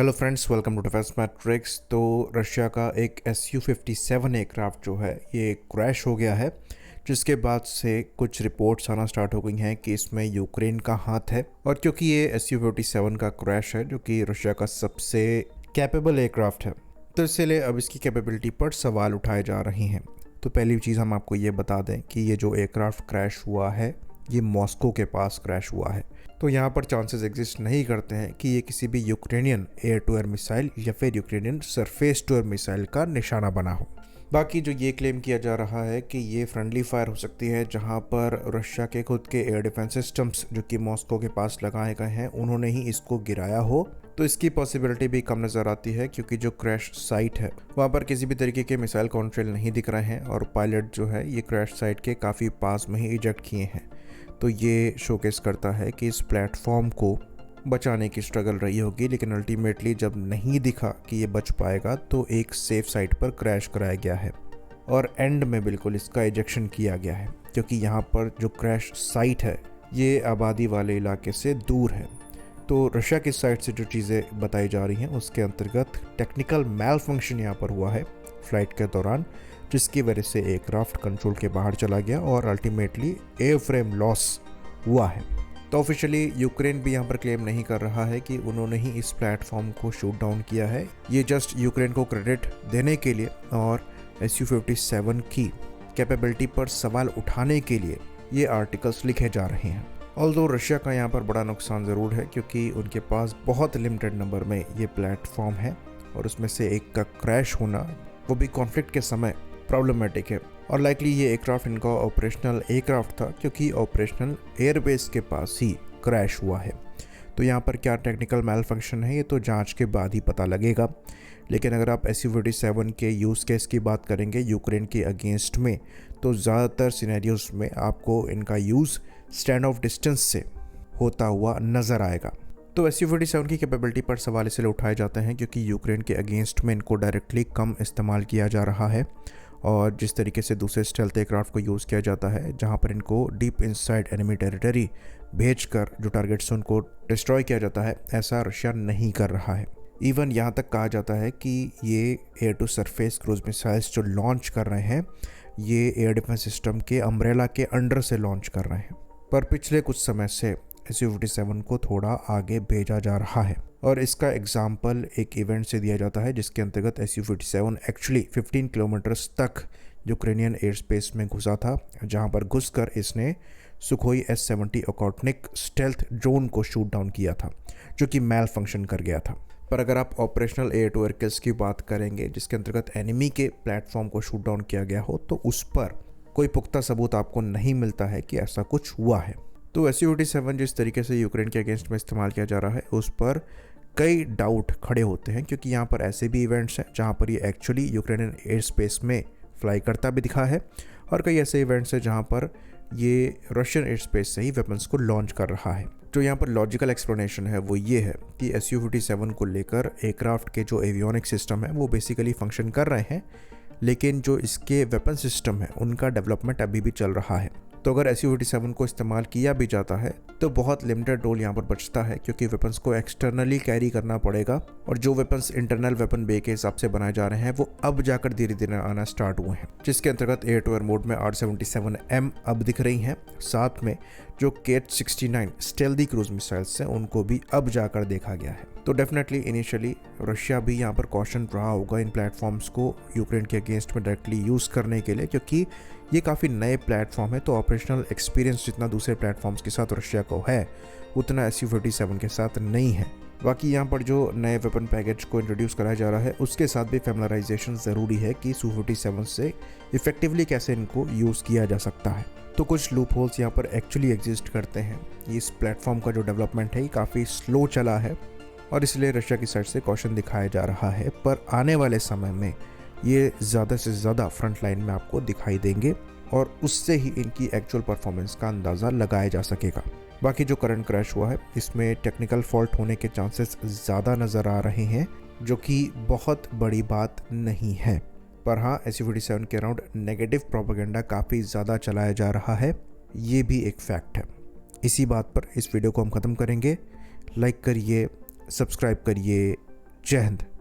Hello friends, welcome to defence matrix. तो Russia का एक Su-57 एयरक्राफ्ट जो है ये क्रैश हो गया है, जिसके बाद से कुछ रिपोर्ट्स आना स्टार्ट हो गई हैं कि इसमें यूक्रेन का हाथ है। और क्योंकि ये Su-57 का क्रैश है जो कि रशिया का सबसे कैपेबल एयरक्राफ्ट है, तो इसलिए अब इसकी कैपेबिलिटी पर सवाल उठाए जा रहे हैं। तो पहली चीज़ हम आपको ये बता दें कि ये जो एयरक्राफ्ट क्रैश हुआ है ये मॉस्को के पास क्रैश हुआ है। तो यहाँ पर चांसेस एग्जिस्ट नहीं करते हैं कि ये किसी भी Ukrainian air to air missile या फिर Ukrainian surface to air missile का निशाना बना हो। बाकी जो ये क्लेम किया जा रहा है कि ये फ्रेंडली फायर हो सकती है, जहाँ पर रशिया के खुद के एयर डिफेंस सिस्टम्स जो कि मॉस्को के पास लगाए गए हैं उन्होंने ही इसको गिराया हो, तो इसकी पॉसिबिलिटी भी कम नज़र आती है, क्योंकि जो क्रैश साइट है वहाँ पर किसी भी तरीके के मिसाइल कॉन्ट्रेल नहीं दिख रहे हैं और पायलट जो है ये क्रैश साइट के काफ़ी पास में ही इजेक्ट किए हैं। तो ये शोकेस करता है कि इस प्लेटफॉर्म को बचाने की स्ट्रगल रही होगी, लेकिन अल्टीमेटली जब नहीं दिखा कि ये बच पाएगा तो एक सेफ साइट पर क्रैश कराया गया है और एंड में बिल्कुल इसका इजेक्शन किया गया है, क्योंकि यहाँ पर जो क्रैश साइट है ये आबादी वाले इलाके से दूर है। तो रशिया की साइड से जो चीज़ें बताई जा रही हैं उसके अंतर्गत टेक्निकल मैल फंक्शन यहाँ पर हुआ है फ्लाइट के दौरान, जिसकी वजह से एयरक्राफ्ट कंट्रोल के बाहर चला गया और अल्टीमेटली एयर फ्रेम लॉस हुआ है। तो ऑफिशियली यूक्रेन भी यहाँ पर क्लेम नहीं कर रहा है कि उन्होंने ही इस प्लेटफॉर्म को शूट डाउन किया है। ये जस्ट यूक्रेन को क्रेडिट देने के लिए और Su-57 की कैपेबिलिटी पर सवाल उठाने के लिए ये आर्टिकल्स लिखे जा रहे हैं। ऑल्दो रशिया का यहाँ पर बड़ा नुकसान ज़रूर है, क्योंकि उनके पास बहुत लिमिटेड नंबर में ये प्लेटफॉर्म है और उसमें से एक का क्रैश होना, वो भी कॉन्फ्लिक्ट के समय, प्रॉब्लमेटिक है। और लाइकली ये एयरक्राफ्ट इनका ऑपरेशनल एयरक्राफ्ट था, क्योंकि ऑपरेशनल एयरबेस के पास ही क्रैश हुआ है। तो यहाँ पर क्या टेक्निकल मैल फंक्शन है ये तो जांच के बाद ही पता लगेगा। लेकिन अगर आप Su-57 के यूज़ केस की बात करेंगे यूक्रेन के अगेंस्ट में, तो ज़्यादातर सिनेरियोज में आपको इनका यूज़ स्टैंड ऑफ डिस्टेंस से होता हुआ नज़र आएगा। तो Su-57 की कैपेबिलिटी पर सवाल इसलिए उठाए जाते हैं क्योंकि यूक्रेन के अगेंस्ट में इनको डायरेक्टली कम इस्तेमाल किया जा रहा है, और जिस तरीके से दूसरे स्टेल्थ एयरक्राफ्ट को यूज़ किया जाता है जहां पर इनको डीप इनसाइड एनिमी टेरिटरी भेजकर जो टारगेट्स हैं उनको डिस्ट्रॉय किया जाता है, ऐसा रशिया नहीं कर रहा है। इवन यहाँ तक कहा जाता है कि ये air to surface cruise missiles जो लॉन्च कर रहे हैं ये एयर डिफेंस सिस्टम के अम्ब्रेला के अंडर से लॉन्च कर रहे हैं, पर पिछले कुछ समय से Su-57 को थोड़ा आगे भेजा जा रहा है। और इसका एग्जाम्पल एक इवेंट से दिया जाता है जिसके अंतर्गत Su-57 एक्चुअली 15 किलोमीटर्स तक यूक्रेनियन एयर स्पेस में घुसा था, जहां पर घुसकर इसने सुखोई S-70 ओकोटनिक स्टेल्थ ड्रोन को शूट डाउन किया था, जो कि मैल फंक्शन कर गया था। पर अगर आप operational air to air kills की बात करेंगे जिसके अंतर्गत एनिमी के प्लेटफॉर्म को शूट डाउन किया गया हो, तो उस पर कोई पुख्ता सबूत आपको नहीं मिलता है कि ऐसा कुछ हुआ है। तो Su-57 जिस तरीके से यूक्रेन के अगेंस्ट में इस्तेमाल किया जा रहा है उस पर कई डाउट खड़े होते हैं, क्योंकि यहाँ पर ऐसे भी इवेंट्स हैं जहाँ पर ये एक्चुअली यूक्रेनियन एयर स्पेस में फ्लाई करता भी दिखा है, और कई ऐसे इवेंट्स हैं जहाँ पर ये रशियन एयर स्पेस से ही वेपन्स को लॉन्च कर रहा है। जो यहाँ पर लॉजिकल एक्सप्लेनेशन है वो ये है कि Su-57 को लेकर एयरक्राफ्ट के जो एवियोनिक सिस्टम है वो बेसिकली फंक्शन कर रहे हैं, लेकिन जो इसके वेपन सिस्टम है उनका डेवलपमेंट अभी भी चल रहा है। तो अगर Su-57 को इस्तेमाल किया भी जाता है तो बहुत लिमिटेड रोल यहाँ पर बचता है, क्योंकि वेपन्स को एक्सटर्नली कैरी करना पड़ेगा, और जो वेपन्स इंटरनल वेपन बे के हिसाब से बनाए जा रहे हैं वो अब जाकर धीरे धीरे आना स्टार्ट हुए हैं, जिसके अंतर्गत एयर टू एयर मोड में R-77M अब दिख रही हैं। साथ में जो Ket-69 स्टेल्दी क्रूज मिसाइल्स हैं उनको भी अब जाकर देखा गया है। तो डेफिनेटली इनिशियली रशिया भी यहाँ पर कॉशन रहा होगा इन प्लेटफॉर्म्स को यूक्रेन के अगेंस्ट में डायरेक्टली यूज़ करने के लिए, क्योंकि ये काफ़ी नए प्लेटफॉर्म है। तो ऑपरेशनल एक्सपीरियंस जितना दूसरे प्लेटफॉर्म्स के साथ रशिया को है उतना Su-57 के साथ नहीं है। बाकी यहाँ पर जो नए वेपन पैकेज को इंट्रोड्यूस कराया जा रहा है उसके साथ भी फैमिलराइजेशन ज़रूरी है कि Su-57 से इफेक्टिवली कैसे इनको यूज़ किया जा सकता है। तो कुछ लूप होल्स यहाँ पर एक्चुअली एग्जिस्ट करते हैं। इस प्लेटफॉर्म का जो डेवलपमेंट है ये काफ़ी स्लो चला है और इसलिए रशिया की साइड से कॉशन दिखाया जा रहा है, पर आने वाले समय में ये ज़्यादा से ज़्यादा फ्रंट लाइन में आपको दिखाई देंगे और उससे ही इनकी एक्चुअल परफॉर्मेंस का अंदाज़ा लगाया जा सकेगा। बाकी जो करंट क्रैश हुआ है इसमें टेक्निकल फॉल्ट होने के चांसेस ज़्यादा नज़र आ रहे हैं, जो कि बहुत बड़ी बात नहीं है। पर हाँ, Su-57 के अराउंड नेगेटिव प्रोपेगेंडा काफ़ी ज़्यादा चलाया जा रहा है, ये भी एक फैक्ट है। इसी बात पर इस वीडियो को हम ख़त्म करेंगे। लाइक करिए, सब्सक्राइब करिए, जय हिंद।